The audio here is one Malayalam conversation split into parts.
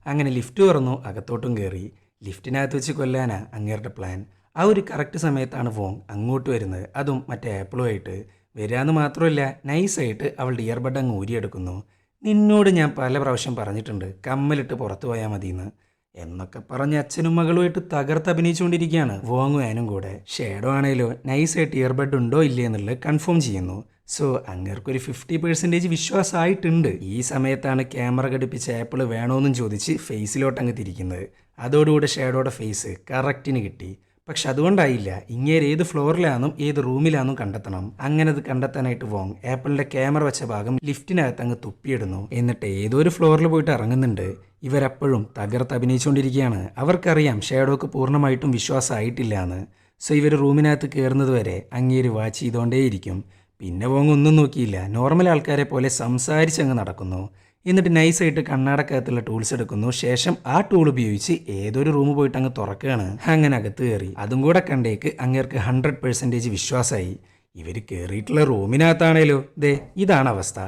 അങ്ങനെ ലിഫ്റ്റ് തുറന്നു, അകത്തോട്ടും കയറി. ലിഫ്റ്റിനകത്ത് വെച്ച് കൊല്ലാനാ അങ്ങേരുടെ പ്ലാൻ. ആ ഒരു കറക്റ്റ് സമയത്താണ് വോങ് അങ്ങോട്ട് വരുന്നത്, അതും മറ്റേ ആപ്പിളുമായിട്ട്. വരാമെന്ന് മാത്രമല്ല നൈസായിട്ട് അവളുടെ ഇയർബഡ് അങ്ങ് ഊരിയെടുക്കുന്നു. നിന്നോട് ഞാൻ പല പ്രാവശ്യം പറഞ്ഞിട്ടുണ്ട് കമ്മലിട്ട് പുറത്തു പോയാൽ മതിയെന്ന് എന്നൊക്കെ പറഞ്ഞ് അച്ഛനും മകളുമായിട്ട് തകർത്തഭിനയിച്ചുകൊണ്ടിരിക്കുകയാണ് വോങ്ങും ആനും കൂടെ. ഷേഡോ ആണേലോ നൈസായിട്ട് ഇയർബഡ് ഉണ്ടോ ഇല്ലേ എന്നുള്ളത് കൺഫേം ചെയ്യുന്നു. സോ അങ്ങേർക്കൊരു 50% വിശ്വാസമായിട്ടുണ്ട്. ഈ സമയത്താണ് ക്യാമറ ഘടിപ്പിച്ച ആപ്പിൾ വേണോന്നും ചോദിച്ച് ഫേസിലോട്ട് അങ്ങ് തിരിക്കുന്നത്. അതോടുകൂടെ ഷേഡോയുടെ ഫേസ് കറക്റ്റിന് കിട്ടി. പക്ഷെ അതുകൊണ്ടായില്ല, ഇങ്ങേര് ഏത് ഫ്ലോറിലാണെന്നും ഏത് റൂമിലാണെന്നും കണ്ടെത്തണം. അങ്ങനെ അത് കണ്ടെത്താനായിട്ട് വോങ് ആപ്പിളിന്റെ ക്യാമറ വെച്ച ഭാഗം ലിഫ്റ്റിനകത്ത് അങ്ങ് തുപ്പിയിടുന്നു. എന്നിട്ട് ഏതോ ഒരു ഫ്ലോറിൽ പോയിട്ട് ഇറങ്ങുന്നുണ്ട്. ഇവരപ്പോഴും തകർത്ത് അഭിനയിച്ചുകൊണ്ടിരിക്കുകയാണ്. അവർക്കറിയാം ഷേഡോക്ക് പൂർണ്ണമായിട്ടും വിശ്വാസമായിട്ടില്ല എന്ന്. സോ ഇവർ റൂമിനകത്ത് കയറുന്നത് വരെ അങ്ങേര് വാച്ച് ചെയ്തുകൊണ്ടേയിരിക്കും. പിന്നെ വോങ് ഒന്നും നോക്കിയില്ല, നോർമൽ ആൾക്കാരെ പോലെ സംസാരിച്ചങ്ങ് നടക്കുന്നു. എന്നിട്ട് നൈസായിട്ട് കണ്ണാടക്കകത്തുള്ള ടൂൾസ് എടുക്കുന്നു. ശേഷം ആ ടൂൾ ഉപയോഗിച്ച് ഏതൊരു റൂം പോയിട്ട് അങ്ങ് തുറക്കുകയാണ്. അങ്ങനെ അകത്ത് കയറി. അതും കൂടെ കണ്ടേക്ക് അങ്ങേർക്ക് 100% വിശ്വാസമായി. ഇവർ കയറിയിട്ടുള്ള റൂമിനകത്താണേലോ ദേ ഇതാണ് അവസ്ഥ.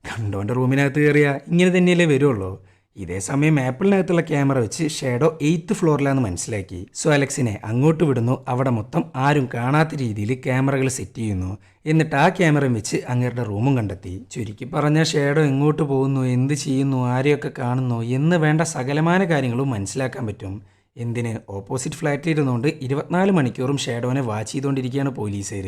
കണ്ടോൻ്റെ റൂമിനകത്ത് കയറിയാൽ ഇങ്ങനെ തന്നെയല്ലേ വരുള്ളൂ. ഇതേ സമയം ആപ്പിളിനകത്തുള്ള ക്യാമറ വെച്ച് ഷേഡോ 8th ഫ്ലോറിലാണെന്ന് മനസ്സിലാക്കി. സോ അലക്സിനെ അങ്ങോട്ട് വിടുന്നു. അവിടെ മൊത്തം ആരും കാണാത്ത രീതിയിൽ ക്യാമറകൾ സെറ്റ് ചെയ്യുന്നു. എന്നിട്ട് ആ ക്യാമറയും വെച്ച് അങ്ങേരുടെ റൂമും കണ്ടെത്തി. ചുരുക്കി പറഞ്ഞാൽ ഷേഡോ എങ്ങോട്ട് പോകുന്നു, എന്ത് ചെയ്യുന്നു, ആരെയൊക്കെ കാണുന്നു എന്ന് വേണ്ട സകലമാന കാര്യങ്ങളും മനസ്സിലാക്കാൻ പറ്റും. എന്തിന്, ഓപ്പോസിറ്റ് ഫ്ലാറ്റിലിരുന്നുകൊണ്ട് 24 മണിക്കൂറും ഷേഡോനെ വാച്ച് ചെയ്തുകൊണ്ടിരിക്കുകയാണ് പോലീസുകാർ.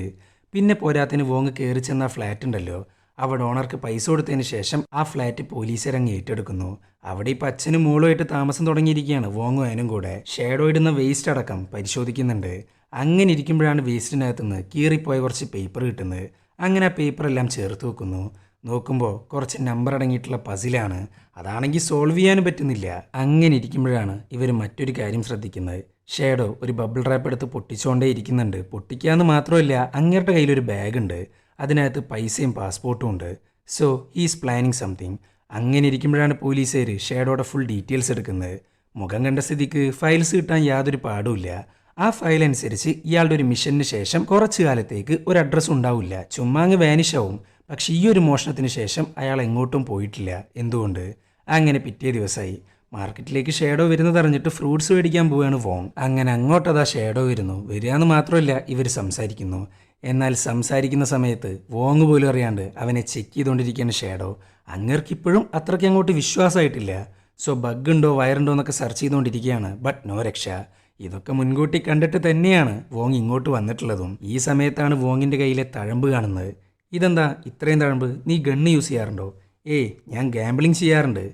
പിന്നെ പോരാത്തിന് വോങ് കയറി ചെന്ന ഫ്ലാറ്റ് ഉണ്ടല്ലോ, അവിടെ ഓണർക്ക് പൈസ കൊടുത്തതിന് ശേഷം ആ ഫ്ലാറ്റ് പോലീസുകാരങ്ങ് ഏറ്റെടുക്കുന്നു. അവിടെ ഇപ്പം അച്ഛനും മോളുമായിട്ട് താമസം തുടങ്ങിയിരിക്കുകയാണ് വോങ്ങും ആനും കൂടെ. ഷേഡോ ഇടുന്ന വേസ്റ്റ് അടക്കം പരിശോധിക്കുന്നുണ്ട്. അങ്ങനെ ഇരിക്കുമ്പോഴാണ് വേസ്റ്റിനകത്തുനിന്ന് കീറിപ്പോയ കുറച്ച് പേപ്പർ കിട്ടുന്നത്. അങ്ങനെ ആ പേപ്പറെല്ലാം ചേർത്ത് വെക്കുന്നു. നോക്കുമ്പോൾ കുറച്ച് നമ്പർ അടങ്ങിയിട്ടുള്ള പസിലാണ്. അതാണെങ്കിൽ സോൾവ് ചെയ്യാനും പറ്റുന്നില്ല. അങ്ങനെ ഇരിക്കുമ്പോഴാണ് ഇവർ മറ്റൊരു കാര്യം ശ്രദ്ധിക്കുന്നത്. ഷേഡോ ഒരു ബബിൾ റാപ്പ് എടുത്ത് പൊട്ടിച്ചുകൊണ്ടേ ഇരിക്കുന്നുണ്ട്. പൊട്ടിക്കാന്ന് മാത്രമല്ല, അങ്ങേരുടെ കയ്യിലൊരു ബാഗുണ്ട്. അതിനകത്ത് പൈസയും പാസ്പോർട്ടും ഉണ്ട്. So he's planning something. അങ്ങനെ ഇരിക്കുമ്പോഴാണ് പോലീസുകാർ ഷേഡോയുടെ ഫുൾ ഡീറ്റെയിൽസ് എടുക്കുന്നത്. മുഖം കണ്ട സ്ഥിതിക്ക് ഫയൽസ് കിട്ടാൻ യാതൊരു പാടുമില്ല. ആ ഫയൽ അനുസരിച്ച് ഇയാളുടെ ഒരു മിഷന് ശേഷം കുറച്ചു കാലത്തേക്ക് ഒരു അഡ്രസ്സ് ഉണ്ടാവില്ല, ചുമ്മാ അങ്ങ് വാനിഷ് ആവും. പക്ഷെ ഈ ഒരു മോഷണത്തിന് ശേഷം അയാൾ എങ്ങോട്ടും പോയിട്ടില്ല. എന്തുകൊണ്ട്? അങ്ങനെ പിറ്റേ ദിവസമായി. മാർക്കറ്റിലേക്ക് ഷേഡോ വരുന്നതറിഞ്ഞിട്ട് ഫ്രൂട്ട്സ് മേടിക്കാൻ പോവുകയാണ് വോങ്. അങ്ങനെ അങ്ങോട്ടതാ ഷേഡോ വരുന്നു. വരികയെന്ന് മാത്രമല്ല ഇവർ സംസാരിക്കുന്നു. എന്നാൽ സംസാരിക്കുന്ന സമയത്ത് വോങ് പോലും അറിയാണ്ട് അവനെ ചെക്ക് ചെയ്തുകൊണ്ടിരിക്കുകയാണ് ഷേഡോ. അങ്ങേർക്കിപ്പോഴും അത്രയ്ക്ക് അങ്ങോട്ട് വിശ്വാസമായിട്ടില്ല. സോ ബഗ് ഉണ്ടോ വയറുണ്ടോ എന്നൊക്കെ സെർച്ച് ചെയ്തുകൊണ്ടിരിക്കുകയാണ്. ബട്ട് നോ രക്ഷ. ഇതൊക്കെ മുൻകൂട്ടി കണ്ടിട്ട് തന്നെയാണ് വോങ് ഇങ്ങോട്ട് വന്നിട്ടുള്ളതും. ഈ സമയത്താണ് വോങ്ങിൻ്റെ കയ്യിലെ തഴമ്പ് കാണുന്നത്. ഇതെന്താ ഇത്രയും തഴമ്പ്? നീ ഗണ്ണ് യൂസ് ചെയ്യാറുണ്ടോ? ഏയ് ഞാൻ ഗാംബ്ലിങ് ചെയ്യാറുണ്ട്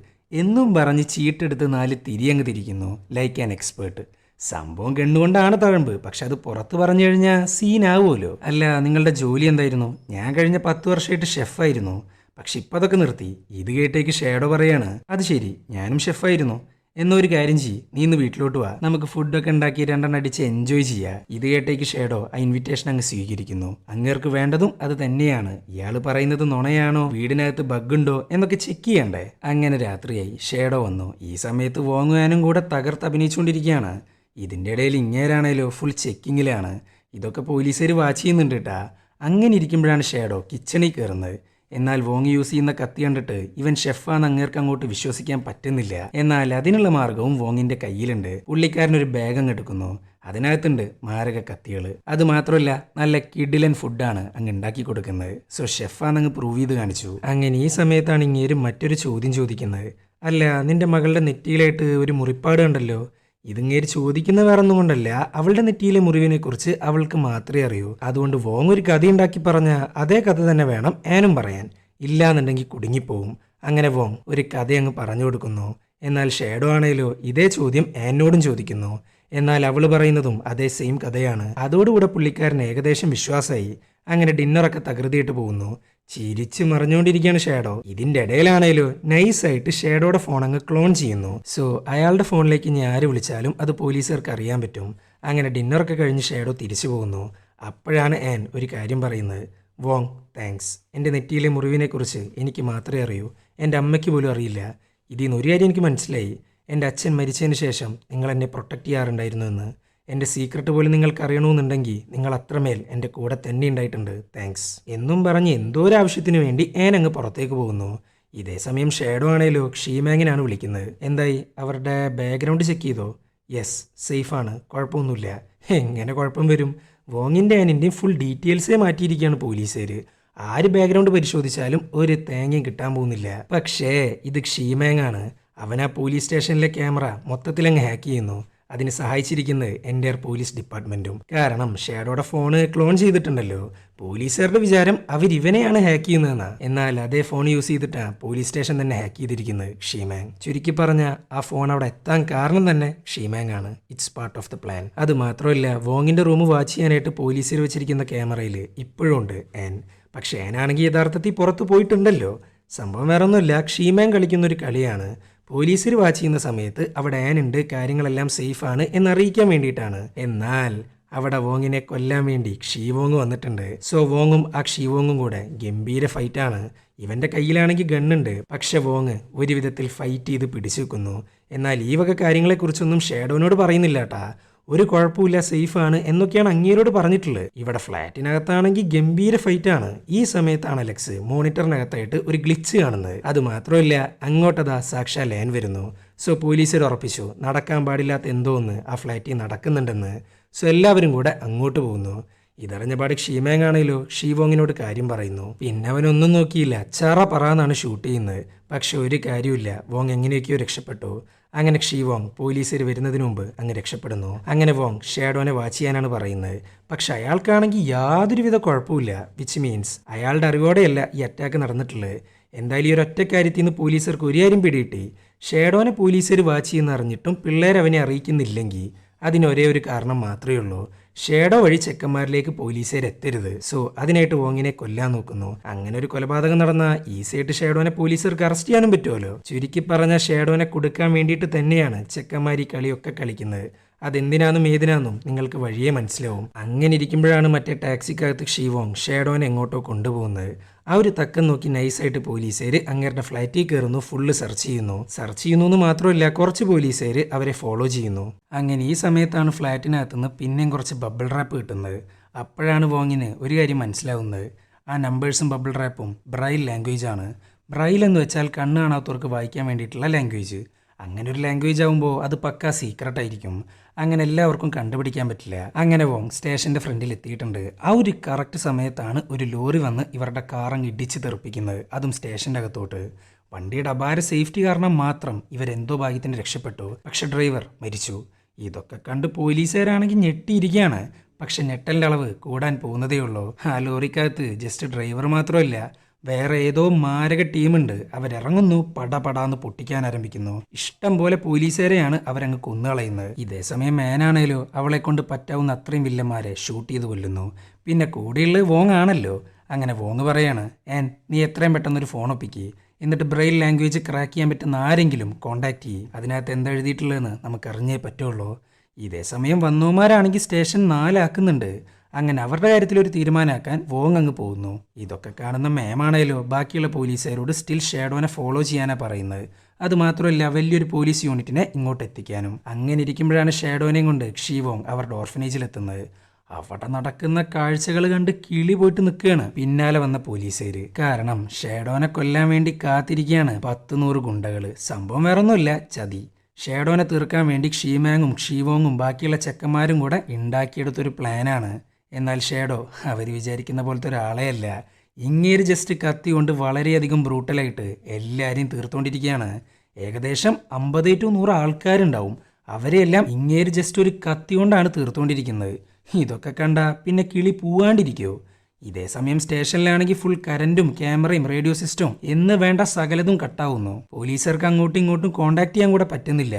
എന്നും പറഞ്ഞ് ചീട്ടെടുത്ത് 4 തിരിയങ്ങ് തിരിക്കുന്നു ലൈക്ക് ആൻ എക്സ്പേർട്ട്. സംഭവം കണ്ണുകൊണ്ടാണ് തഴമ്പ്, പക്ഷെ അത് പുറത്ത് പറഞ്ഞു കഴിഞ്ഞാൽ സീനാവുമല്ലോ. അല്ല, നിങ്ങളുടെ ജോലി എന്തായിരുന്നു? ഞാൻ കഴിഞ്ഞ 10 വർഷമായിട്ട് ഷെഫായിരുന്നു, പക്ഷെ ഇപ്പം അതൊക്കെ നിർത്തി. ഇത് കേട്ടേക്ക് ഷേഡോ പറയാണ്, അത് ശരി ഞാനും ഷെഫായിരുന്നു. എന്നൊരു കാര്യം ചെയ്യ്, നീ ഇന്ന് വീട്ടിലോട്ട് വാ, നമുക്ക് ഫുഡൊക്കെ ഉണ്ടാക്കി 2 അടിച്ച് എൻജോയ് ചെയ്യാം. ഇത് കേട്ടേക്ക് ഷേഡോ ആ ഇൻവിറ്റേഷൻ അങ്ങ് സ്വീകരിക്കുന്നു. അങ്ങേർക്ക് വേണ്ടതും അത് തന്നെയാണ്. ഇയാൾ പറയുന്നത് നുണയാണോ, വീടിനകത്ത് ബഗ് ഉണ്ടോ എന്നൊക്കെ ചെക്ക് ചെയ്യണ്ടേ. അങ്ങനെ രാത്രിയായി. ഷേഡോ വന്നു. ഈ സമയത്ത് വോങ്ങുവാനും കൂടെ തകർത്ത് അഭിനയിച്ചുകൊണ്ടിരിക്കുകയാണ്. ഇതിൻ്റെ ഇടയിൽ ഇങ്ങേരാണേലോ ഫുൾ ചെക്കിങ്ങിലാണ്. ഇതൊക്കെ പോലീസുകാർ വാച്ച് ചെയ്യുന്നുണ്ട് കേട്ടാ. അങ്ങനെ ഇരിക്കുമ്പോഴാണ് ഷേഡോ കിച്ചണിൽ കയറുന്നത്. എന്നാൽ വോങ് യൂസ് ചെയ്യുന്ന കത്തി കണ്ടിട്ട് ഇവൻ ഷെഫാന്ന് അങ്ങേർക്ക് അങ്ങോട്ട് വിശ്വസിക്കാൻ പറ്റുന്നില്ല. എന്നാൽ അതിനുള്ള മാർഗവും വോങ്ങിന്റെ കയ്യിലുണ്ട്. പുള്ളിക്കാരനൊരു ബാഗ് അങ്ങ് എടുക്കുന്നു. അതിനകത്തുണ്ട് മാരക കത്തികൾ. അത് മാത്രമല്ല നല്ല കിഡിലൻ ഫുഡാണ് അങ്ങ് ഉണ്ടാക്കി കൊടുക്കുന്നത്. സോ ഷെഫാന്നങ്ങ് പ്രൂവ് ചെയ്ത് കാണിച്ചു. അങ്ങനെ ഈ സമയത്താണ് ഇങ്ങേര് മറ്റൊരു ചോദ്യം ചോദിക്കുന്നത്. അല്ല, നിന്റെ മകളുടെ നെറ്റിയിലായിട്ട് ഒരു മുറിപ്പാട് കണ്ടല്ലോ. ഇതിങ്ങേര് ചോദിക്കുന്ന വേറൊന്നും കൊണ്ടല്ല, അവളുടെ നെറ്റിയിലെ മുറിവിനെ കുറിച്ച് അവൾക്ക് മാത്രമേ അറിയൂ. അതുകൊണ്ട് വോങ് ഒരു കഥ ഉണ്ടാക്കി പറഞ്ഞ അതേ കഥ തന്നെ വേണം ഏനും പറയാൻ, ഇല്ലാന്നുണ്ടെങ്കിൽ കുടുങ്ങിപ്പോവും. അങ്ങനെ വോങ് ഒരു കഥ അങ്ങ് പറഞ്ഞു കൊടുക്കുന്നു. എന്നാൽ ഷേഡോ ആണേലോ ഇതേ ചോദ്യം ആനോടും ചോദിക്കുന്നു. എന്നാൽ അവൾ പറയുന്നതും അതേ സെയിം കഥയാണ്. അതോടുകൂടെ പുള്ളിക്കാരൻ ഏകദേശം വിശ്വാസമായി. അങ്ങനെ ഡിന്നറൊക്കെ തകൃതിയിട്ട് പോകുന്നു. ചിരിച്ച് മറിഞ്ഞുകൊണ്ടിരിക്കുകയാണ് ഷേഡോ. ഇതിൻ്റെ ഇടയിലാണേലോ നൈസായിട്ട് ഷേഡോയുടെ ഫോൺ അങ്ങ് ക്ലോൺ ചെയ്യുന്നു. സോ അയാളുടെ ഫോണിലേക്ക് ഇനി ആര് വിളിച്ചാലും അത് പോലീസുകാർക്ക് അറിയാൻ പറ്റും. അങ്ങനെ ഡിന്നറൊക്കെ കഴിഞ്ഞ് ഷേഡോ തിരിച്ചു പോകുന്നു. അപ്പോഴാണ് ആൻ ഒരു കാര്യം പറയുന്നത്. വോങ് താങ്ക്സ്, എൻ്റെ നെറ്റിയിലെ മുറിവിനെക്കുറിച്ച് എനിക്ക് മാത്രമേ അറിയൂ, എൻ്റെ അമ്മയ്ക്ക് പോലും അറിയില്ല. ഇതിൽ നിന്ന് ഒരു കാര്യം എനിക്ക് മനസ്സിലായി, എൻ്റെ അച്ഛൻ മരിച്ചതിന് ശേഷം നിങ്ങൾ എന്നെ പ്രൊട്ടക്റ്റ് ചെയ്യാറുണ്ടായിരുന്നു എന്ന്. എൻ്റെ സീക്രട്ട് പോലും നിങ്ങൾക്ക് അറിയണമെന്നുണ്ടെങ്കിൽ നിങ്ങൾ അത്രമേൽ എൻ്റെ കൂടെ തന്നെ ഉണ്ടായിട്ടുണ്ട്. താങ്ക്സ് എന്നും പറഞ്ഞ് എന്തോ ഒരു ആവശ്യത്തിന് വേണ്ടി ഏൻ അങ്ങ് പുറത്തേക്ക് പോകുന്നു. ഇതേ സമയം ഷേഡോ ആണേലോ ഷീമാങ്ങിനാണ് വിളിക്കുന്നത്. എന്തായി, അവരുടെ ബാക്ക്ഗ്രൗണ്ട് ചെക്ക് ചെയ്തോ? യെസ്, സേഫാണ്, കുഴപ്പമൊന്നുമില്ല. എങ്ങനെ കുഴപ്പം വരും? വോങ്ങിൻ്റെ ആനിൻ്റെയും ഫുൾ ഡീറ്റെയിൽസേ മാറ്റിയിരിക്കുകയാണ് പോലീസുകാർ. ആര് ബാക്ക്ഗ്രൗണ്ട് പരിശോധിച്ചാലും ഒരു തേങ്ങയും കിട്ടാൻ പോകുന്നില്ല. പക്ഷേ ഇത് ഷീമാങ്ങാണ്. അവൻ ആ പോലീസ് സ്റ്റേഷനിലെ ക്യാമറ മൊത്തത്തിലങ്ങ് ഹാക്ക് ചെയ്യുന്നു. അതിന് സഹായിച്ചിരിക്കുന്നത് എൻ്റെ പോലീസ് ഡിപ്പാർട്ട്മെൻറ്റും. കാരണം ഷേഡോയുടെ ഫോണ് ക്ലോൺ ചെയ്തിട്ടുണ്ടല്ലോ. പോലീസുകാരുടെ വിചാരം അവരിവനെയാണ് ഹാക്ക് ചെയ്യുന്നതെന്നാ. എന്നാൽ അതേ ഫോൺ യൂസ് ചെയ്തിട്ടാണ് പോലീസ് സ്റ്റേഷൻ തന്നെ ഹാക്ക് ചെയ്തിരിക്കുന്നത് ഷീമാങ്. ചുരുക്കി പറഞ്ഞ ആ ഫോൺ അവിടെ എത്താൻ കാരണം തന്നെ ഷീമാങ് ആണ്. It's part of the plan. അത് മാത്രമല്ല, വോങ്ങിൻ്റെ റൂം വാച്ച് ചെയ്യാനായിട്ട് പോലീസിൽ വെച്ചിരിക്കുന്ന ക്യാമറയിൽ ഇപ്പോഴും ഉണ്ട് ആൻ. പക്ഷേ ആനാണെങ്കിൽ യഥാർത്ഥത്തിൽ പുറത്ത് പോയിട്ടുണ്ടല്ലോ. സംഭവം വേറെ ഒന്നുമില്ല, ഷീമാങ് കളിക്കുന്നൊരു കളിയാണ്. പോലീസിൽ വാച്ച് ചെയ്യുന്ന സമയത്ത് അവിടെ ആനുണ്ട്, കാര്യങ്ങളെല്ലാം സേഫാണ് എന്നറിയിക്കാൻ വേണ്ടിയിട്ടാണ്. എന്നാൽ അവിടെ വോങ്ങിനെ കൊല്ലാൻ വേണ്ടി ഷീവോങ് വന്നിട്ടുണ്ട്. സോ വോങ്ങും ആ ഷീവോങ്ങും കൂടെ ഗംഭീര ഫൈറ്റാണ്. ഇവൻ്റെ കയ്യിലാണെങ്കിൽ ഗണ്ണുണ്ട്. പക്ഷെ വോങ് ഒരു വിധത്തിൽ ഫൈറ്റ് ചെയ്ത് പിടിച്ചു വെക്കുന്നു. എന്നാൽ ഈ വക കാര്യങ്ങളെക്കുറിച്ചൊന്നും ഷേഡോനോട് പറയുന്നില്ല കേട്ടാ. ഒരു കുഴപ്പമില്ല, സേഫാണ് എന്നൊക്കെയാണ് അങ്ങേരോട് പറഞ്ഞിട്ടുള്ളത്. ഇവിടെ ഫ്ലാറ്റിനകത്താണെങ്കിൽ ഗംഭീര ഫൈറ്റാണ്. ഈ സമയത്താണ് അലക്സ് മോണിറ്ററിനകത്തായിട്ട് ഒരു ഗ്ലിച്ച് കാണുന്നത്. അത് മാത്രമല്ല, അങ്ങോട്ടതാ സാക്ഷാ ലാൻ വരുന്നു. സോ പോലീസുകാർ ഉറപ്പിച്ചു നടക്കാൻ പാടില്ലാത്ത എന്തോ ഒന്ന് ആ ഫ്ലാറ്റിൽ നടക്കുന്നുണ്ടെന്ന്. സോ എല്ലാവരും കൂടെ അങ്ങോട്ട് പോകുന്നു. ഇതറിഞ്ഞ പാട് ഷീമാങ് ആണേലോ ഷീവോങ്ങിനോട് കാര്യം പറയുന്നു. പിന്നെ അവനൊന്നും നോക്കിയില്ല, ചറ പറന്നാണ് ഷൂട്ട് ചെയ്യുന്നത്. പക്ഷെ ഒരു കാര്യമില്ല, വോങ് എങ്ങനെയൊക്കെയോ രക്ഷപ്പെട്ടു. അങ്ങനെ ഷീവോങ് പോലീസുകാർ വരുന്നതിന് മുമ്പ് അങ്ങ് രക്ഷപ്പെടുന്നു. അങ്ങനെ വോങ് ഷേഡോനെ വാച്ച് ചെയ്യാനാണ് പറയുന്നത്. പക്ഷെ അയാൾക്കാണെങ്കിൽ യാതൊരുവിധ കുഴപ്പമില്ല. വിച്ച് മീൻസ് അയാളുടെ അറിവോടെയല്ല ഈ അറ്റാക്ക് നടന്നിട്ടുള്ളത്. എന്തായാലും ഈ ഒരൊറ്റ കാര്യത്തിൽ നിന്ന് പോലീസുകാർക്ക് ഒരു കാര്യം പിടികിട്ടി. ഷേഡോനെ പോലീസുകാർ വാച്ച് ചെയ്യുന്ന അറിഞ്ഞിട്ടും പിള്ളേരവനെ അറിയിക്കുന്നില്ലെങ്കിൽ അതിനൊരേ ഒരു കാരണം മാത്രമേ ഉള്ളൂ. ഷേഡോ വഴി ചെക്കന്മാരിലേക്ക് പോലീസുകാർ എത്തരുത്. സോ അതിനായിട്ട് വോങ്ങിനെ കൊല്ലാൻ നോക്കുന്നു. അങ്ങനെ ഒരു കൊലപാതകം നടന്ന ഈസിയായിട്ട് ഷേഡോനെ പോലീസുകാർക്ക് അറസ്റ്റ് ചെയ്യാനും പറ്റുമല്ലോ. ചുരുക്കി പറഞ്ഞ ഷേഡോനെ കൊടുക്കാൻ വേണ്ടിയിട്ട് തന്നെയാണ് ചെക്കന്മാർ ഈ കളിയൊക്കെ കളിക്കുന്നത്. അതെന്തിനാന്നും ഏതിനാന്നും നിങ്ങൾക്ക് വഴിയേ മനസ്സിലാവും. അങ്ങനെ ഇരിക്കുമ്പോഴാണ് മറ്റേ ടാക്സിക്കകത്ത് ഷീവോങ് ഷേഡോനെ എങ്ങോട്ടോ കൊണ്ടുപോകുന്നത്. ആ ഒരു തക്കം നോക്കി നൈസായിട്ട് പോലീസുകാർ അങ്ങേരുടെ ഫ്ലാറ്റിൽ കയറുന്നു. ഫുള്ള് സെർച്ച് ചെയ്യുന്നു എന്ന് മാത്രമല്ല, കുറച്ച് പോലീസുകാർ അവരെ ഫോളോ ചെയ്യുന്നു. അങ്ങനെ ഈ സമയത്താണ് ഫ്ലാറ്റിനകത്തുനിന്ന് പിന്നെയും കുറച്ച് ബബിൾ റാപ്പ് കിട്ടുന്നത്. അപ്പോഴാണ് വോങ്ങിന് ഒരു കാര്യം മനസ്സിലാവുന്നത്. ആ നമ്പേഴ്സും ബബിൾ റാപ്പും ബ്രൈൽ ലാംഗ്വേജ് ആണ്. ബ്രൈൽ എന്ന് വെച്ചാൽ കണ്ണ് കാണാത്തവർക്ക് വായിക്കാൻ വേണ്ടിയിട്ടുള്ള ലാംഗ്വേജ്. അങ്ങനെ ഒരു ലാംഗ്വേജ് ആകുമ്പോൾ അത് പക്കാ സീക്രട്ട് ആയിരിക്കും. അങ്ങനെ എല്ലാവർക്കും കണ്ടുപിടിക്കാൻ പറ്റില്ല. അങ്ങനെ വോങ് സ്റ്റേഷൻ്റെ ഫ്രണ്ടിൽ എത്തിയിട്ടുണ്ട്. ആ ഒരു കറക്റ്റ് സമയത്താണ് ഒരു ലോറി വന്ന് ഇവരുടെ കാറങ്ങ് ഇടിച്ച് തെറിപ്പിക്കുന്നത്, അതും സ്റ്റേഷൻ്റെ അകത്തോട്ട്. വണ്ടിയുടെ അപാര സേഫ്റ്റി കാരണം മാത്രം ഇവരെന്തോ ഭാഗ്യത്തിന് രക്ഷപ്പെട്ടു. പക്ഷെ ഡ്രൈവർ മരിച്ചു. ഇതൊക്കെ കണ്ട് പോലീസുകാരാണെങ്കിൽ ഞെട്ടിയിരിക്കുകയാണ്. പക്ഷെ ഞെട്ടലിൻ്റെ അളവ് കൂടാൻ പോകുന്നതേ ഉള്ളൂ. ആ ലോറിക്കകത്ത് ജസ്റ്റ് ഡ്രൈവർ മാത്രമല്ല, വേറെ ഏതോ മാരക ടീമുണ്ട്. അവരിറങ്ങുന്നു, പടപടാന്ന് പൊട്ടിക്കാൻ ആരംഭിക്കുന്നു. ഇഷ്ടം പോലെ പോലീസുകാരെയാണ് അവരങ്ങ് കൊന്നുകളയുന്നത്. ഇതേസമയം മേനാണേലോ അവളെ കൊണ്ട് പറ്റാവുന്ന അത്രയും വില്ലന്മാരെ ഷൂട്ട് ചെയ്ത് കൊല്ലുന്നു. പിന്നെ കൂടെയുള്ളത് വോങ് ആണല്ലോ. അങ്ങനെ വോങ് പറയാണ്, നീ എത്രയും പെട്ടെന്നൊരു ഫോൺ ഒപ്പിക്ക്, എന്നിട്ട് ബ്രെയിൽ ലാംഗ്വേജ് ക്രാക്ക് ചെയ്യാൻ പറ്റുന്ന ആരെങ്കിലും കോൺടാക്ട് ചെയ്യും. അതിനകത്ത് എന്താ എഴുതിയിട്ടുള്ളതെന്ന് നമുക്കറിഞ്ഞേ പറ്റുള്ളൂ. ഇതേസമയം വന്നോമാരാണെങ്കിൽ സ്റ്റേഷൻ 4 ആക്കുന്നുണ്ട്. അങ്ങനെ അവരുടെ കാര്യത്തിലൊരു തീരുമാനമാക്കാൻ വോങ് അങ്ങ് പോകുന്നു. ഇതൊക്കെ കാണുന്ന മേമാണേലോ ബാക്കിയുള്ള പോലീസുകാരോട് സ്റ്റിൽ ഷേഡോനെ ഫോളോ ചെയ്യാനാണ് പറയുന്നത്. അതുമാത്രമല്ല, വലിയൊരു പോലീസ് യൂണിറ്റിനെ ഇങ്ങോട്ട് എത്തിക്കാനും. അങ്ങനെ ഇരിക്കുമ്പോഴാണ് ഷേഡോനെയും കൊണ്ട് ഷീവോങ് അവരുടെ ഓർഫനേജിലെത്തുന്നത്. അവിടെ നടക്കുന്ന കാഴ്ചകൾ കണ്ട് കിളി പോയിട്ട് നിൽക്കുകയാണ് പിന്നാലെ വന്ന പോലീസുകാർ. കാരണം ഷേഡോനെ കൊല്ലാൻ വേണ്ടി കാത്തിരിക്കുകയാണ് 10-100 ഗുണ്ടകൾ. സംഭവം വേറൊന്നുമില്ല, ചതി. ഷേഡോനെ തീർക്കാൻ വേണ്ടി ഷീമാങ്ങും ഷീവോങ്ങും ബാക്കിയുള്ള ചെക്കന്മാരും കൂടെ ഉണ്ടാക്കിയെടുത്തൊരു പ്ലാനാണ്. എന്നാൽ ഷേഡോ അവർ വിചാരിക്കുന്ന പോലത്തെ ഒരാളെയല്ല. ഇങ്ങേര് ജസ്റ്റ് കത്തി കൊണ്ട് വളരെയധികം ബ്രൂട്ടലായിട്ട് എല്ലാവരെയും തീർത്തുകൊണ്ടിരിക്കുകയാണ്. ഏകദേശം 50-100 ആൾക്കാരുണ്ടാവും. അവരെയെല്ലാം ഇങ്ങേര് ജസ്റ്റ് ഒരു കത്തി കൊണ്ടാണ് തീർത്തുകൊണ്ടിരിക്കുന്നത്. ഇതൊക്കെ കണ്ട പിന്നെ കിളി പോവാണ്ടിരിക്കുമോ? ഇതേ സമയം സ്റ്റേഷനിലാണെങ്കിൽ ഫുൾ കറന്റും ക്യാമറയും റേഡിയോ സിസ്റ്റവും എന്ന് വേണ്ട സകലതും കട്ടാവുന്നു. പോലീസുകാർക്ക് അങ്ങോട്ടും ഇങ്ങോട്ടും കോണ്ടാക്ട് ചെയ്യാൻ കൂടെ പറ്റുന്നില്ല.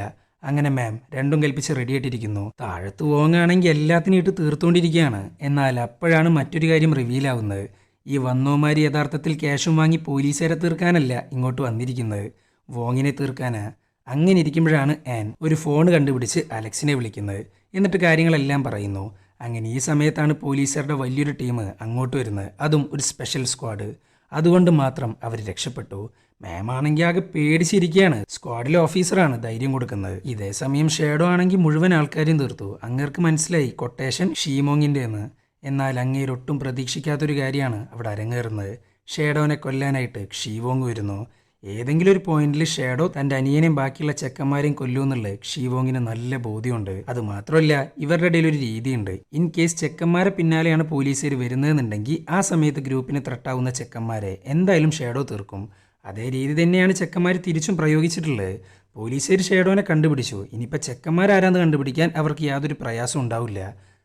അങ്ങനെ മാം രണ്ടും കൽപ്പിച്ച് റെഡി ആയിട്ടിരിക്കുന്നു. താഴത്ത് വോങ്ങാണെങ്കിൽ എല്ലാത്തിനും ഇട്ട് തീർത്തുകൊണ്ടിരിക്കുകയാണ്. എന്നാൽ അപ്പോഴാണ് മറ്റൊരു കാര്യം റിവീലാവുന്നത്. ഈ വന്നോമാര് യഥാർത്ഥത്തിൽ ക്യാഷും വാങ്ങി പോലീസുകാരെ തീർക്കാനല്ല ഇങ്ങോട്ട് വന്നിരിക്കുന്നത്, വോങ്ങിനെ തീർക്കാനാ. അങ്ങനെ ഇരിക്കുമ്പോഴാണ് ആൻ ഒരു ഫോൺ കണ്ടുപിടിച്ച് അലക്സിനെ വിളിക്കുന്നത്. എന്നിട്ട് കാര്യങ്ങളെല്ലാം പറയുന്നു. അങ്ങനെ ഈ സമയത്താണ് പോലീസുകാരുടെ വലിയൊരു ടീം അങ്ങോട്ട് വരുന്നത്, അതും ഒരു സ്പെഷ്യൽ സ്ക്വാഡ്. അതുകൊണ്ട് മാത്രം അവർ രക്ഷപ്പെട്ടു. മാമാണെങ്കിൽ ആകെ പേടിച്ചിരിക്കുകയാണ്. സ്ക്വാഡിലെ ഓഫീസറാണ് ധൈര്യം കൊടുക്കുന്നത്. ഇതേ സമയം ഷേഡോ ആണെങ്കിൽ മുഴുവൻ ആൾക്കാരെയും തീർത്തു. അങ്ങേർക്ക് മനസ്സിലായി കൊട്ടേഷൻ ഷീമോങ്ങിൻ്റെ എന്ന്. എന്നാൽ അങ്ങേരൊട്ടും പ്രതീക്ഷിക്കാത്തൊരു കാര്യമാണ് അവിടെ അരങ്ങേറുന്നത്. ഷേഡോനെ കൊല്ലാനായിട്ട് ഷീവോങ് വരുന്നു. ഏതെങ്കിലും ഒരു പോയിന്റിൽ ഷാഡോ തന്റെ അനിയനെയും ബാക്കിയുള്ള ചെക്കന്മാരെയും കൊല്ലുമെന്നുള്ളത് ഷീവോങ്ങിന് നല്ല ബോധ്യമുണ്ട്. അത് മാത്രമല്ല ഇവരുടെ ഇടയിൽ ഒരു രീതിയുണ്ട്. ഇൻ കേസ് ചെക്കന്മാരെ പിന്നാലെയാണ് പോലീസുകാർ വരുന്നതെന്നുണ്ടെങ്കിൽ ആ സമയത്ത് ഗ്രൂപ്പിന് ത്രട്ടാവുന്ന ചെക്കന്മാരെ എന്തായാലും ഷാഡോ തീർക്കും. അതേ രീതി തന്നെയാണ് ചെക്കന്മാർ തിരിച്ചും പ്രയോഗിച്ചിട്ടുള്ളത്. പോലീസുകാർ ഷാഡോനെ കണ്ടുപിടിച്ചു. ഇനിയിപ്പോൾ ചെക്കന്മാരാരാന്ന് കണ്ടുപിടിക്കാൻ അവർക്ക് യാതൊരു പ്രയാസം ഉണ്ടാവില്ല.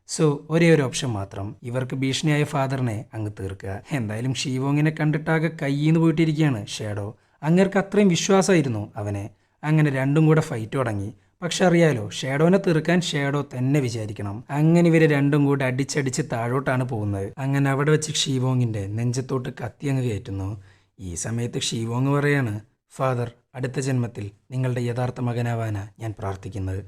സോ ഒരേ ഒരു ഓപ്ഷൻ മാത്രം, ഇവർക്ക് ഭീഷണിയായ ഫാദറിനെ അങ്ങ് തീർക്കുക. എന്തായാലും ഷീവോങ്ങിനെ കണ്ടിട്ടാകെ കയ്യിന്ന് പോയിട്ടിരിക്കുകയാണ് ഷാഡോ. അങ്ങേർക്ക് അത്രയും വിശ്വാസമായിരുന്നു അവനെ. അങ്ങനെ രണ്ടും കൂടെ ഫൈറ്റ് തുടങ്ങി. പക്ഷെ അറിയാലോ, ഷാഡോനെ തീർക്കാൻ ഷാഡോ തന്നെ വിചാരിക്കണം. അങ്ങനെ ഇവര് രണ്ടും കൂടെ അടിച്ചടിച്ച് താഴോട്ടാണ് പോകുന്നത്. അങ്ങനെ അവിടെ വെച്ച് ഷീവോങ്ങിന്റെ നെഞ്ചത്തോട്ട് കത്തി അങ്ങ് കയറ്റുന്നു. ഈ സമയത്ത് ഷീവോങ് പറയാണ്, ഫാദർ, അടുത്ത ജന്മത്തിൽ നിങ്ങളുടെ യഥാർത്ഥ മകനാവാനാ ഞാൻ പ്രാർത്ഥിക്കുന്നത്.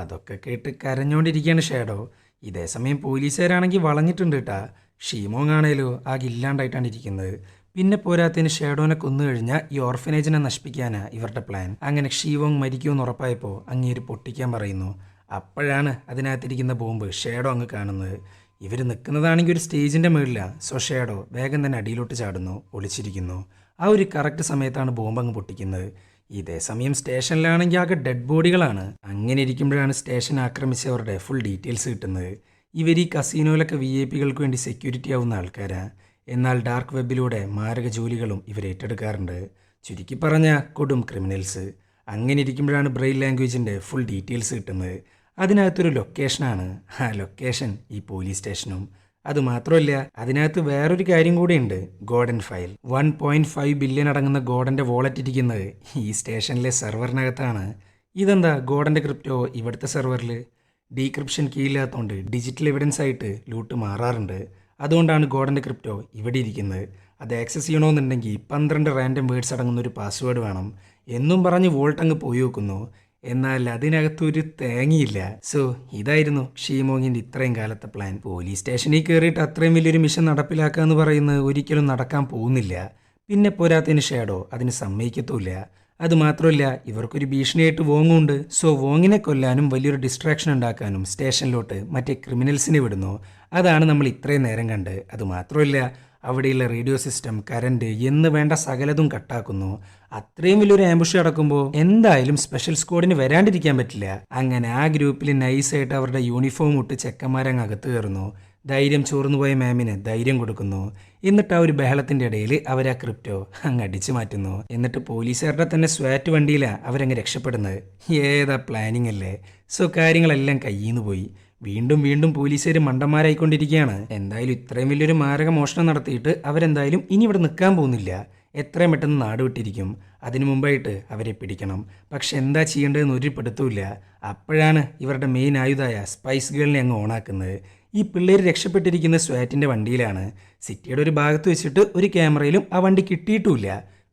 അതൊക്കെ കേട്ട് കരഞ്ഞുകൊണ്ടിരിക്കുകയാണ് ഷാഡോ. ഇതേ സമയം പോലീസുകാരാണെങ്കിൽ വളഞ്ഞിട്ടുണ്ട് കേട്ടാ. ഷീമോങ് ആണേലോ ആകെ ഇല്ലാണ്ടായിട്ടാണ് ഇരിക്കുന്നത്. പിന്നെ പോരാത്തതിന് ഷാഡോനെ കൊന്നു കഴിഞ്ഞാൽ ഈ ഓർഫനേജിനെ നശിപ്പിക്കാനാ ഇവരുടെ പ്ലാൻ. അങ്ങനെ ഷീവോങ് മരിക്കുമെന്ന് ഉറപ്പായപ്പോൾ അങ്ങേര് പൊട്ടിക്കാൻ പറയുന്നു. അപ്പോഴാണ് അതിനകത്തിരിക്കുന്ന ബോംബ് ഷാഡോ അങ്ങ് കാണുന്നത്. ഇവർ നിൽക്കുന്നതാണെങ്കിൽ ഒരു സ്റ്റേജിൻ്റെ മുകളിലാണ്. സോ ഷാഡോ വേഗം തന്നെ അടിയിലോട്ട് ചാടുന്നു, ഒളിച്ചിരിക്കുന്നു. ആ ഒരു കറക്റ്റ് സമയത്താണ് ബോംബ് അങ്ങ് പൊട്ടിക്കുന്നത്. ഇതേ സമയം സ്റ്റേഷനിലാണെങ്കിൽ ആകെ ഡെഡ് ബോഡികളാണ്. അങ്ങനെ ഇരിക്കുമ്പോഴാണ് സ്റ്റേഷൻ ആക്രമിച്ചവരുടെ ഫുൾ ഡീറ്റെയിൽസ് കിട്ടുന്നത്. ഇവർ ഈ കസീനോയിലൊക്കെ VIP-കൾക്ക് വേണ്ടി സെക്യൂരിറ്റി ആവുന്ന ആൾക്കാരാണ്. എന്നാൽ ഡാർക്ക് വെബിലൂടെ മാരക ജോലികളും ഇവർ ഏറ്റെടുക്കാറുണ്ട്. ചുരുക്കി പറഞ്ഞ കൊടും ക്രിമിനൽസ്. അങ്ങനെ ഇരിക്കുമ്പോഴാണ് ബ്രെയിൽ ലാംഗ്വേജിൻ്റെ ഫുൾ ഡീറ്റെയിൽസ് കിട്ടുന്നത്. അതിനകത്തൊരു ലൊക്കേഷനാണ്. ആ ലൊക്കേഷൻ ഈ പോലീസ് സ്റ്റേഷനും. അതുമാത്രമല്ല അതിനകത്ത് വേറൊരു കാര്യം കൂടെയുണ്ട്. Goddard file. 1.5 ബില്യൺ അടങ്ങുന്ന ഗോഡൻ്റെ വോളറ്റ് ഇരിക്കുന്നത് ഈ സ്റ്റേഷനിലെ സെർവറിനകത്താണ്. ഇതെന്താ ഗോഡൻ്റെ ക്രിപ്റ്റോ ഇവിടുത്തെ സെർവറിൽ ഡീക്രിപ്ഷൻ കീയില്ലാത്തതുകൊണ്ട് ഡിജിറ്റൽ എവിഡൻസ് ആയിട്ട് ലൂട്ട് മാറാറുണ്ട്. അതുകൊണ്ടാണ് ഗോഡൻ്റെ ക്രിപ്റ്റോ ഇവിടെ ഇരിക്കുന്നത്. അത് ആക്സസ് ചെയ്യണമെന്നുണ്ടെങ്കിൽ 12 റാൻഡം വേർഡ്സ് അടങ്ങുന്ന ഒരു പാസ്വേഡ് വേണം എന്നും പറഞ്ഞ് വോൾട്ട് അങ്ങ് പോയി വെക്കുന്നു. എന്നാൽ അതിനകത്തൊരു തേങ്ങയില്ല. സോ ഇതായിരുന്നു ഷീമോങ്ങിൻ്റെ ഇത്രയും കാലത്തെ പ്ലാൻ. പോലീസ് സ്റ്റേഷനിൽ കയറിയിട്ട് അത്രയും വലിയൊരു മിഷൻ നടപ്പിലാക്കുക എന്ന് പറയുന്നത് ഒരിക്കലും നടക്കാൻ പോകുന്നില്ല. പിന്നെ പോരാത്തതിന് ഷാഡോ അതിന് സമ്മതിക്കത്തുമില്ല. അതുമാത്രമല്ല ഇവർക്കൊരു ഭീഷണിയായിട്ട് വോങ്ങുണ്ട്. സോ വോങ്ങിനെ കൊല്ലാനും വലിയൊരു ഡിസ്ട്രാക്ഷൻ ഉണ്ടാക്കാനും സ്റ്റേഷനിലോട്ട് മറ്റേ ക്രിമിനൽസിനെ വിടുന്നു. അതാണ് നമ്മൾ ഇത്രയും നേരം കണ്ട്. അതുമാത്രമല്ല അവിടെയുള്ള റേഡിയോ സിസ്റ്റം, കറണ്ട് എന്ന് വേണ്ട സകലതും കട്ടാക്കുന്നു. അത്രയും വലിയൊരു ആംബുഷ് നടക്കുമ്പോൾ എന്തായാലും സ്പെഷ്യൽ സ്ക്വാഡിന് വരാണ്ടിരിക്കാൻ പറ്റില്ല. അങ്ങനെ ആ ഗ്രൂപ്പിൽ നൈസായിട്ട് അവരുടെ യൂണിഫോം ഇട്ട് ചെക്കന്മാരങ്ങ് അകത്ത് കയറുന്നു. ധൈര്യം ചോർന്നുപോയ മാമിന് ധൈര്യം കൊടുക്കുന്നു. എന്നിട്ട് ആ ഒരു ബഹളത്തിൻ്റെ ഇടയിൽ അവർ ആ ക്രിപ്റ്റോ അങ്ങ് അടിച്ചു മാറ്റുന്നു. എന്നിട്ട് പോലീസുകാരുടെ തന്നെ സ്വാറ്റ് വണ്ടിയിലാണ് അവരങ്ങ് രക്ഷപ്പെടുന്നത്. ഏതാ പ്ലാനിങ് അല്ലേ. സോ കാര്യങ്ങളെല്ലാം കയ്യിന്ന് പോയി. വീണ്ടും വീണ്ടും പോലീസുകാർ മണ്ടന്മാരായിക്കൊണ്ടിരിക്കുകയാണ്. എന്തായാലും ഇത്രയും വലിയൊരു മാരക മോഷണം നടത്തിയിട്ട് അവരെന്തായാലും ഇനി ഇവിടെ നിൽക്കാൻ പോകുന്നില്ല. എത്രയും പെട്ടെന്ന് നാട് വിട്ടിരിക്കും. അതിനു മുമ്പായിട്ട് അവരെ പിടിക്കണം. പക്ഷെ എന്താ ചെയ്യേണ്ടതെന്ന് ഒരു പിടുത്തമില്ല. അപ്പോഴാണ് ഇവരുടെ മെയിൻ ആയുധമായ സ്പൈസ് ഗേളിനെ അങ്ങ് ഓണാക്കുന്നത്. ഈ പിള്ളേർ രക്ഷപ്പെട്ടിരിക്കുന്ന സ്വാറ്റിൻ്റെ വണ്ടിയിലാണ്. സിറ്റിയുടെ ഒരു ഭാഗത്ത് വെച്ചിട്ട് ഒരു ക്യാമറയിലും ആ വണ്ടി കിട്ടിയിട്ടുമില്ല.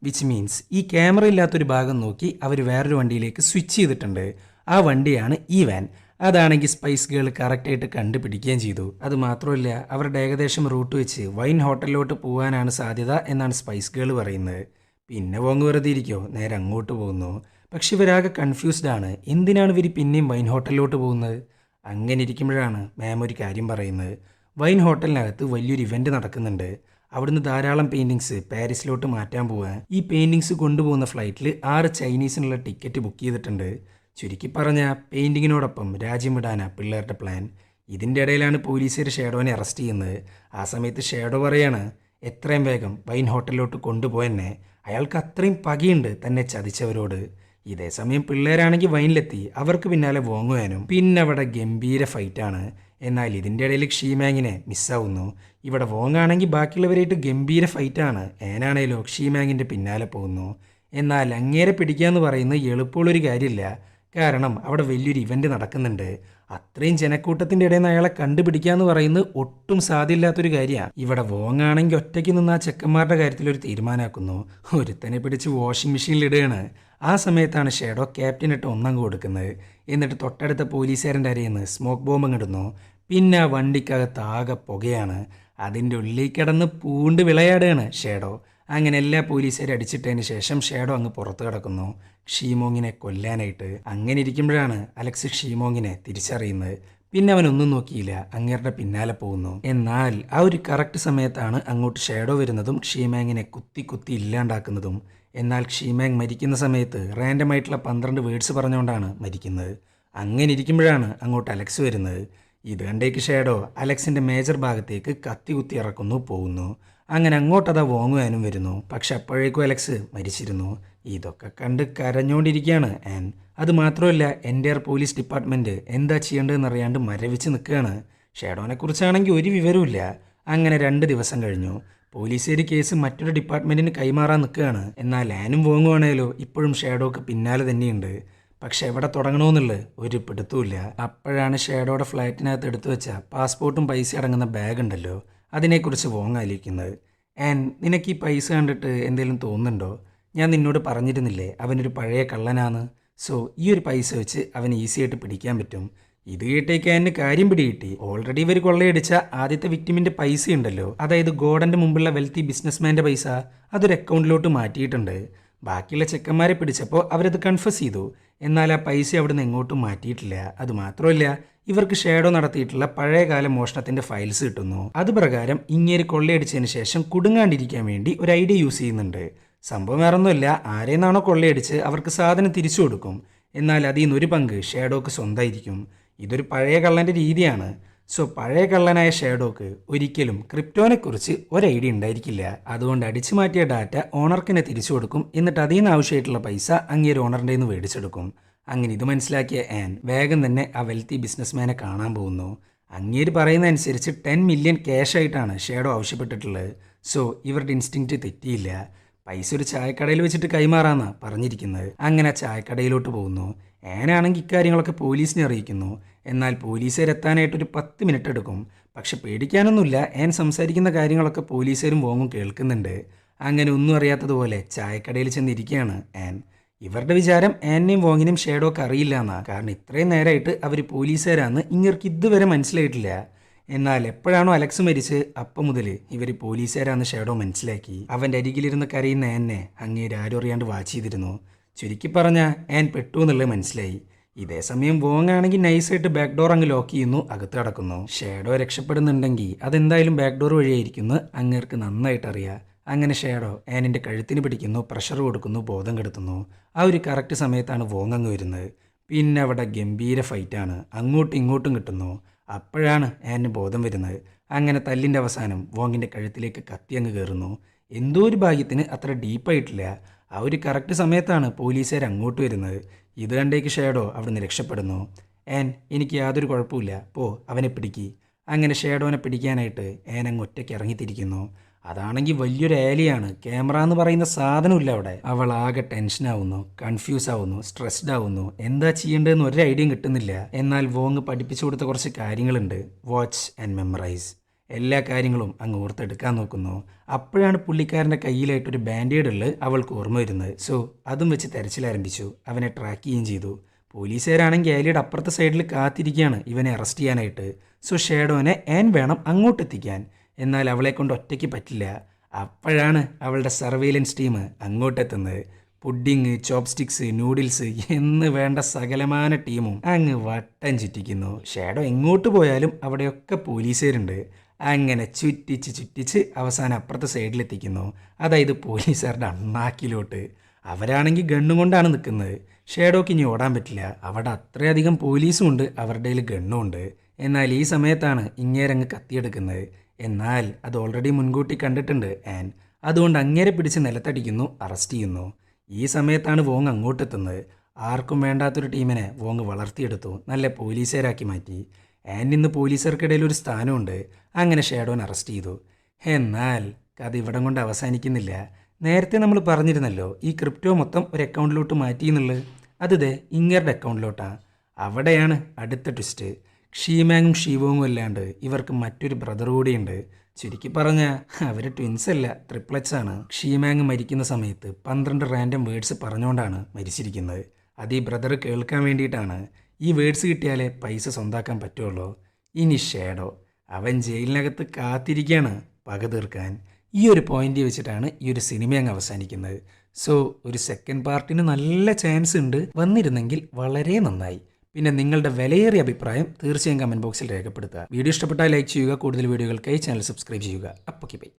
വിച്ച് മീൻസ് ഈ ക്യാമറ ഇല്ലാത്തൊരു ഭാഗം നോക്കി അവർ വേറൊരു വണ്ടിയിലേക്ക് സ്വിച്ച് ചെയ്തിട്ടുണ്ട്. ആ വണ്ടിയാണ് ഈ വാൻ. അതാണെങ്കിൽ സ്പൈസ് ഗേൾ കറക്റ്റായിട്ട് കണ്ടുപിടിക്കുകയും ചെയ്തു. അതുമാത്രമല്ല അവരുടെ ഏകദേശം റൂട്ട് വെച്ച് വൈൻ ഹോട്ടലിലോട്ട് പോകാനാണ് സാധ്യത എന്നാണ് സ്പൈസ് ഗേൾ പറയുന്നത്. പിന്നെ വോങ് വെറുതെ ഇരിക്കോ, നേരെ അങ്ങോട്ട് പോകുന്നു. പക്ഷെ ഇവരാകെ കൺഫ്യൂസ്ഡ് ആണ്. എന്തിനാണ് ഇവർ പിന്നെയും വൈൻ ഹോട്ടലിലോട്ട് പോകുന്നത്? അങ്ങനെ ഇരിക്കുമ്പോഴാണ് മാം ഒരു കാര്യം പറയുന്നത്. വൈൻ ഹോട്ടലിനകത്ത് വലിയൊരു ഇവൻറ്റ് നടക്കുന്നുണ്ട്. അവിടുന്ന് ധാരാളം പെയിൻറ്റിങ്സ് പാരീസിലോട്ട് മാറ്റാൻ പോവാൻ. ഈ പെയിൻറ്റിങ്സ് കൊണ്ടുപോകുന്ന ഫ്ലൈറ്റിൽ 6 ചൈനീസിനുള്ള ടിക്കറ്റ് ബുക്ക് ചെയ്തിട്ടുണ്ട്. ചുരുക്കി പറഞ്ഞ പെയിൻറ്റിങ്ങിനോടൊപ്പം രാജ്യം വിടാനാ പിള്ളേരുടെ പ്ലാൻ. ഇതിൻ്റെ ഇടയിലാണ് പോലീസുകാർ ഷാഡോനെ അറസ്റ്റ് ചെയ്യുന്നത്. ആ സമയത്ത് ഷാഡോ പറയാണ്, എത്രയും വേഗം വൈൻ ഹോട്ടലിലോട്ട് കൊണ്ടുപോയെന്നെ. അയാൾക്ക് അത്രയും പകയുണ്ട് തന്നെ ചതിച്ചവരോട്. ഇതേ സമയം പിള്ളേരാണെങ്കിൽ വൈനിലെത്തി അവർക്ക് പിന്നാലെ വോങ്ങുവാനും. പിന്നെ അവിടെ ഗംഭീര ഫൈറ്റാണ്. എന്നാൽ ഇതിൻ്റെ ഇടയിൽ ഷീമാങ്ങിനെ മിസ്സാവുന്നു. ഇവിടെ വോങ്ങാണെങ്കിൽ ബാക്കിയുള്ളവരായിട്ട് ഗംഭീര ഫൈറ്റാണ്. ഏനാണേലോ ഷീമാങ്ങിൻ്റെ പിന്നാലെ പോകുന്നു. എന്നാൽ അങ്ങേരെ പിടിക്കാന്ന് പറയുന്നത് എളുപ്പമുള്ളൊരു കാര്യമില്ല. കാരണം അവിടെ വലിയൊരു ഇവൻറ്റ് നടക്കുന്നുണ്ട്. അത്രയും ജനക്കൂട്ടത്തിൻ്റെ ഇടയിൽ നിന്ന് അയാളെ കണ്ടുപിടിക്കാന്ന് പറയുന്നത് ഒട്ടും സാധ്യമില്ലാത്തൊരു കാര്യമാണ്. ഇവിടെ വോങ്ങാണെങ്കിൽ ഒറ്റയ്ക്ക് നിന്ന് ആ ചെക്കന്മാരുടെ കാര്യത്തിലൊരു തീരുമാനമാക്കുന്നു. ഒരുത്തനെ പിടിച്ച് വാഷിംഗ് മെഷീനിലിടുകയാണ്. ആ സമയത്താണ് ഷാഡോ ക്യാപ്റ്റനിട്ട് ഒന്നങ്ങ് കൊടുക്കുന്നത്. എന്നിട്ട് തൊട്ടടുത്ത പോലീസുകാരൻ്റെ അരയിൽ നിന്ന് സ്മോക്ക് ബോംബ് ഇടുന്നു. പിന്നെ ആ വണ്ടിക്കകത്ത് ആകെ പുകയാണ്. അതിൻ്റെ ഉള്ളിൽ കിടന്ന് പൂണ്ട് വിളയാടുകയാണ് ഷാഡോ. അങ്ങനെ എല്ലാ പോലീസുകാരും അടിച്ചിട്ടതിന് ശേഷം ഷാഡോ അങ്ങ് പുറത്ത് കിടക്കുന്നു ഷീമോങ്ങിനെ കൊല്ലാനായിട്ട്. അങ്ങനെ ഇരിക്കുമ്പോഴാണ് അലക്സ് ഷീമോങ്ങിനെ തിരിച്ചറിയുന്നത്. പിന്നെ അവനൊന്നും നോക്കിയില്ല, അങ്ങേരുടെ പിന്നാലെ പോകുന്നു. എന്നാൽ ആ ഒരു കറക്റ്റ് സമയത്താണ് അങ്ങോട്ട് ഷാഡോ വരുന്നതും ഷീമാങ്ങിനെ കുത്തി കുത്തി ഇല്ലാണ്ടാക്കുന്നതും. എന്നാൽ ഷീമാങ് മരിക്കുന്ന സമയത്ത് റാൻഡമായിട്ടുള്ള 12 വേർഡ്സ് പറഞ്ഞുകൊണ്ടാണ് മരിക്കുന്നത്. അങ്ങനെ ഇരിക്കുമ്പോഴാണ് അങ്ങോട്ട് അലക്സ് വരുന്നത്. ഇത് കണ്ടേക്ക് ഷാഡോ അലക്സിൻ്റെ മേജർ ഭാഗത്തേക്ക് കത്തി കുത്തി ഇറക്കുന്നു, പോകുന്നു. അങ്ങനെ അങ്ങോട്ടതാ വോങ്ങുവാനും വരുന്നു. പക്ഷെ അപ്പോഴേക്കും അലക്സ് മരിച്ചിരുന്നു. ഇതൊക്കെ കണ്ട് കരഞ്ഞുകൊണ്ടിരിക്കുകയാണ് ആൻ. അതുമാത്രമല്ല എൻ്റെയർ പോലീസ് ഡിപ്പാർട്ട്മെൻറ്റ് എന്താ ചെയ്യേണ്ടതെന്ന് അറിയാണ്ട് മരവിച്ച് നിൽക്കുകയാണ്. ഷാഡോനെക്കുറിച്ചാണെങ്കിൽ ഒരു വിവരമില്ല. അങ്ങനെ 2 ദിവസം കഴിഞ്ഞു. പോലീസുകാർ കേസ് മറ്റൊരു ഡിപ്പാർട്ട്മെൻറ്റിന് കൈമാറാൻ നിൽക്കുകയാണ്. എന്നാൽ ആനും വോങ്ങുവാണേലോ ഇപ്പോഴും ഷാഡോക്ക് പിന്നാലെ തന്നെയുണ്ട്. പക്ഷെ എവിടെ തുടങ്ങണമെന്നുള്ളത് ഒരു പിടുത്തമില്ല. അപ്പോഴാണ് ഷാഡോയുടെ ഫ്ലാറ്റിനകത്ത് എടുത്തു വെച്ച പാസ്പോർട്ടും പൈസ അടങ്ങുന്ന ബാഗ് ഉണ്ടല്ലോ, അതിനെക്കുറിച്ച് വോങ് ആലോചിക്കുന്നത്. ആൻ, നിനക്ക് ഈ പൈസ കണ്ടിട്ട് എന്തെങ്കിലും തോന്നുന്നുണ്ടോ? ഞാൻ നിന്നോട് പറഞ്ഞിരുന്നില്ലേ അവനൊരു പഴയ കള്ളനാണ്. സോ ഈ ഒരു പൈസ വെച്ച് അവന് ഈസി ആയിട്ട് പിടിക്കാൻ പറ്റും. ഇത് കേട്ടേക്ക് ആന് കാര്യം പിടികിട്ടി. ഓൾറെഡി ഇവർ കൊള്ളയടിച്ച ആദ്യത്തെ വിക്ടിമിൻ്റെ പൈസ ഉണ്ടല്ലോ, അതായത് ഗോഡൻ്റെ മുമ്പുള്ള വെൽത്തി ബിസിനസ്മാൻ്റെ പൈസ, അതൊരു അക്കൗണ്ടിലോട്ട് മാറ്റിയിട്ടുണ്ട്. ബാക്കിയുള്ള ചെക്കന്മാരെ പിടിച്ചപ്പോൾ അവരത് കൺഫസ് ചെയ്തു. എന്നാൽ ആ പൈസ അവിടുന്ന് എങ്ങോട്ടും മാറ്റിയിട്ടില്ല. അതുമാത്രമല്ല ഇവർക്ക് ഷാഡോ നടത്തിയിട്ടുള്ള പഴയകാല മോഷണത്തിൻ്റെ ഫയൽസ് കിട്ടുന്നു. അത് പ്രകാരം ഇങ്ങേര് കൊള്ളയടിച്ചതിന് ശേഷം കുടുങ്ങാണ്ടിരിക്കാൻ വേണ്ടി ഒരു ഐഡിയ യൂസ് ചെയ്യുന്നുണ്ട്. സംഭവം വേറൊന്നുമില്ല, ആരെന്നാണോ കൊള്ളയടിച്ച് അവർക്ക് സാധനം തിരിച്ചു കൊടുക്കും. എന്നാൽ അതിൽ നിന്നൊരു പങ്ക് ഷാഡോക്ക് സ്വന്തമായിരിക്കും. ഇതൊരു പഴയ കള്ളൻ്റെ രീതിയാണ്. സോ പഴയ കള്ളനായ ഷാഡോക്ക് ഒരിക്കലും ക്രിപ്റ്റോനെക്കുറിച്ച് ഒരു ഐഡിയ ഉണ്ടായിരിക്കില്ല. അതുകൊണ്ട് അടിച്ചു മാറ്റിയ ഡാറ്റ ഓണർക്കിനെ തിരിച്ചു കൊടുക്കും. എന്നിട്ട് അതിൽ നിന്ന് ആവശ്യമായിട്ടുള്ള പൈസ അങ്ങേര് ഓണറിൻ്റെ നിന്ന് മേടിച്ചെടുക്കും. അങ്ങനെ ഇത് മനസ്സിലാക്കിയ ആൻ വേഗം തന്നെ ആ വെൽത്തി ബിസിനസ്മാനെ കാണാൻ പോകുന്നു. അങ്ങേര് പറയുന്നതനുസരിച്ച് 10 മില്യൺ ക്യാഷ് ആയിട്ടാണ് ഷാഡോ ആവശ്യപ്പെട്ടിട്ടുള്ളത്. സോ ഇവരുടെ ഇൻസ്റ്റിങ്ക്റ്റ് തെറ്റിയില്ല. പൈസ ഒരു ചായക്കടയിൽ വെച്ചിട്ട് കൈമാറാന്നാണ് പറഞ്ഞിരിക്കുന്നത്. അങ്ങനെ ചായക്കടയിലോട്ട് പോകുന്നു. ആനാണെങ്കിൽ ഇക്കാര്യങ്ങളൊക്കെ പോലീസിനെ അറിയിക്കുന്നു. എന്നാൽ പോലീസുകാരെത്താനായിട്ടൊരു 10 മിനിറ്റ് എടുക്കും. പക്ഷെ പേടിക്കാനൊന്നുമില്ല, ആൻ സംസാരിക്കുന്ന കാര്യങ്ങളൊക്കെ പോലീസുകാരും വോങ്ങും കേൾക്കുന്നുണ്ട്. അങ്ങനെ ഒന്നും അറിയാത്തതുപോലെ ചായക്കടയിൽ ചെന്നിരിക്കുകയാണ് ആൻ. ഇവരുടെ വിചാരം ആനിനെയും വോങ്ങിനെയും ഷാഡോക്ക് അറിയില്ല എന്നാ. കാരണം ഇത്രയും നേരമായിട്ട് അവർ പോലീസുകാരാന്ന് ഇങ്ങർക്ക് ഇതുവരെ മനസ്സിലായിട്ടില്ല. എന്നാൽ എപ്പോഴാണോ അലക്സ് മരിച്ച് അപ്പം മുതൽ ഇവർ പോലീസുകാരാന്ന് ഷാഡോ മനസ്സിലാക്കി. അവൻ്റെ അരികിലിരുന്ന് കരയുന്ന ആനെ അങ്ങേര് ആരും അറിയാണ്ട് വാച്ച് ചെയ്തിരുന്നു. ചുരുക്കി പറഞ്ഞാൽ ആൻ പെട്ടു എന്നുള്ളത് മനസ്സിലായി. ഇതേ സമയം വോങ് ആണെങ്കിൽ നൈസായിട്ട് ബാക്ക് ഡോർ അങ്ങ് ലോക്ക് ചെയ്യുന്നു, അകത്ത് കടക്കുന്നു. ഷാഡോ രക്ഷപ്പെടുന്നുണ്ടെങ്കിൽ അതെന്തായാലും ബാക്ക് ഡോർ വഴിയായിരിക്കുന്നു അങ്ങേർക്ക് നന്നായിട്ട് അറിയാം. അങ്ങനെ ഷാഡോ ആനിൻ്റെ കഴുത്തിന് പിടിക്കുന്നു, പ്രഷർ കൊടുക്കുന്നു, ബോധം കെടുത്തുന്നു. ആ ഒരു കറക്റ്റ് സമയത്താണ് വോങ് അങ്ങ് വരുന്നത്. പിന്നെ അവിടെ ഗംഭീര ഫൈറ്റാണ്, അങ്ങോട്ടും ഇങ്ങോട്ടും കിട്ടുന്നു. അപ്പോഴാണ് ആനിന് ബോധം വരുന്നത്. അങ്ങനെ തല്ലിൻ്റെ അവസാനം വോങ്ങിൻ്റെ കഴുത്തിലേക്ക് കത്തി അങ്ങ് കയറുന്നു. എന്തോ ഒരു ഭാഗ്യത്തിന് അത്ര ഡീപ്പായിട്ടില്ല. ആ ഒരു കറക്റ്റ് സമയത്താണ് പോലീസുകാർ അങ്ങോട്ട് വരുന്നത്. ഇത് കണ്ടേക്ക് ഷാഡോ അവിടുന്ന് രക്ഷപ്പെടുന്നു. ആൻ, എനിക്ക് യാതൊരു കുഴപ്പമില്ല, പോ അവനെ പിടിക്കി. അങ്ങനെ ഷാഡോനെ പിടിക്കാനായിട്ട് ആൻ അങ്ങ് ഒറ്റയ്ക്ക് ഇറങ്ങിത്തിരിക്കുന്നു. അതാണെങ്കിൽ വലിയൊരു ഏലിയാണ്, ക്യാമറ എന്ന് പറയുന്ന സാധനമില്ല അവിടെ. അവൾ ആകെ ടെൻഷനാവുന്നു, കൺഫ്യൂസ് ആവുന്നു, സ്ട്രെസ്ഡ് ആവുന്നു. എന്താ ചെയ്യേണ്ടതെന്ന് ഒരു ഐഡിയയും കിട്ടുന്നില്ല. എന്നാൽ വോങ് പഠിപ്പിച്ചു കൊടുത്ത കുറച്ച് കാര്യങ്ങളുണ്ട്, വാച്ച് ആൻഡ് മെമ്മറൈസ്. എല്ലാ കാര്യങ്ങളും അങ്ങ് ഓർത്തെടുക്കാൻ നോക്കുന്നു. അപ്പോഴാണ് പുള്ളിക്കാരൻ്റെ കയ്യിലായിട്ടൊരു ബാൻഡേഡ് ഉള്ളത് അവൾക്ക് ഓർമ്മ വരുന്നത്. സോ അതും വെച്ച് തെരച്ചിലാരംഭിച്ചു. അവനെ ട്രാക്ക് ചെയ്യുകയും ചെയ്തു. പോലീസുകാരാണെങ്കിൽ ഏലിയുടെ അപ്പുറത്തെ സൈഡിൽ കാത്തിരിക്കുകയാണ് ഇവനെ അറസ്റ്റ് ചെയ്യാനായിട്ട്. സോ ഷാഡോനെ ആൻ വേണം അങ്ങോട്ടെത്തിക്കാൻ. എന്നാൽ അവളെ കൊണ്ട് ഒറ്റയ്ക്ക് പറ്റില്ല. അപ്പോഴാണ് അവളുടെ surveillance team അങ്ങോട്ടെത്തുന്നത്. Pudding, chopsticks, noodles എന്ന് വേണ്ട സകലമാന ടീമും അങ്ങ് വട്ടം ചുറ്റിക്കുന്നു. ഷാഡോ എങ്ങോട്ട് പോയാലും അവിടെയൊക്കെ പോലീസുകാരുണ്ട്. അങ്ങനെ ചുറ്റിച്ച് അവസാനം അപ്പുറത്തെ സൈഡിലെത്തിക്കുന്നു. അതായത് പോലീസുകാരുടെ അണ്ണാക്കിലോട്ട്. അവരാണെങ്കിൽ ഗണ്ണും കൊണ്ടാണ് നിൽക്കുന്നത്. ഷാഡോക്ക് ഇനി ഓടാൻ പറ്റില്ല, അവിടെ അത്രയധികം പോലീസും ഉണ്ട്, അവരുടെ കയ്യിൽ ഗണ്ണും ഉണ്ട്. എന്നാൽ ഈ സമയത്താണ് ഇങ്ങേരങ്ങ് കത്തിയെടുക്കുന്നത്. എന്നാൽ അത് ഓൾറെഡി മുൻകൂട്ടി കണ്ടിട്ടുണ്ട് ആൻ. അതുകൊണ്ട് അങ്ങേരെ പിടിച്ച് നിലത്തടിക്കുന്നു, അറസ്റ്റ് ചെയ്യുന്നു. ഈ സമയത്താണ് വോങ് അങ്ങോട്ടെത്തുന്നത്. ആർക്കും വേണ്ടാത്തൊരു ടീമിനെ വോങ് വളർത്തിയെടുത്തു, നല്ല പോലീസുകാരാക്കി മാറ്റി. ആൻ ഇന്ന് പോലീസുകാർക്കിടയിൽ ഒരു സ്ഥാനമുണ്ട്. അങ്ങനെ ഷാഡോനെ അറസ്റ്റ് ചെയ്തു. എന്നാൽ കഥ ഇവിടം കൊണ്ട് അവസാനിക്കുന്നില്ല. നേരത്തെ നമ്മൾ പറഞ്ഞിരുന്നല്ലോ ഈ ക്രിപ്റ്റോ മൊത്തം ഒരു അക്കൗണ്ടിലോട്ട് മാറ്റി എന്നുള്ളത്. അത് ഇങ്ങരുടെ അക്കൗണ്ടിലോട്ടാണ്. അവിടെയാണ് അടുത്ത ട്വിസ്റ്റ്. ഷീമാങ്ങും ഷീവോങ്ങും അല്ലാണ്ട് ഇവർക്ക് മറ്റൊരു ബ്രദർ കൂടിയുണ്ട്. ചുരുക്കി പറഞ്ഞാൽ അവർ ട്വിൻസ് അല്ല, ട്രിപ്ലറ്റ്സ് ആണ്. ഷീമാങ് മരിക്കുന്ന സമയത്ത് 12 റാൻഡം വേർഡ്സ് പറഞ്ഞുകൊണ്ടാണ് മരിച്ചിരിക്കുന്നത്. അത് ഈ ബ്രദർ കേൾക്കാൻ വേണ്ടിയിട്ടാണ്. ഈ വേർഡ്സ് കിട്ടിയാലേ പൈസ സ്വന്താക്കാൻ പറ്റുള്ളൂ. ഇനി ഷാഡോ അവൻ ജയിലിനകത്ത് കാത്തിരിക്കുകയാണ് പക തീർക്കാൻ. ഈ ഒരു പോയിന്റ് വെച്ചിട്ടാണ് ഈ ഒരു സിനിമ അങ്ങ് അവസാനിക്കുന്നത്. സോ ഒരു സെക്കൻഡ് പാർട്ടിന് നല്ല ചാൻസ് ഉണ്ട്. വന്നിരുന്നെങ്കിൽ വളരെ നന്നായി. പിന്നെ നിങ്ങളുടെ വിലയേറിയ അഭിപ്രായം തീർച്ചയായും കമൻറ്റ് ബോക്സിൽ രേഖപ്പെടുത്തുക. വീഡിയോ ഇഷ്ടപ്പെട്ടാൽ ലൈക്ക് ചെയ്യുക. കൂടുതൽ വീഡിയോകൾക്കായി ചാനൽ സബ്സ്ക്രൈബ് ചെയ്യുക. അപ്പോൾ ബൈ.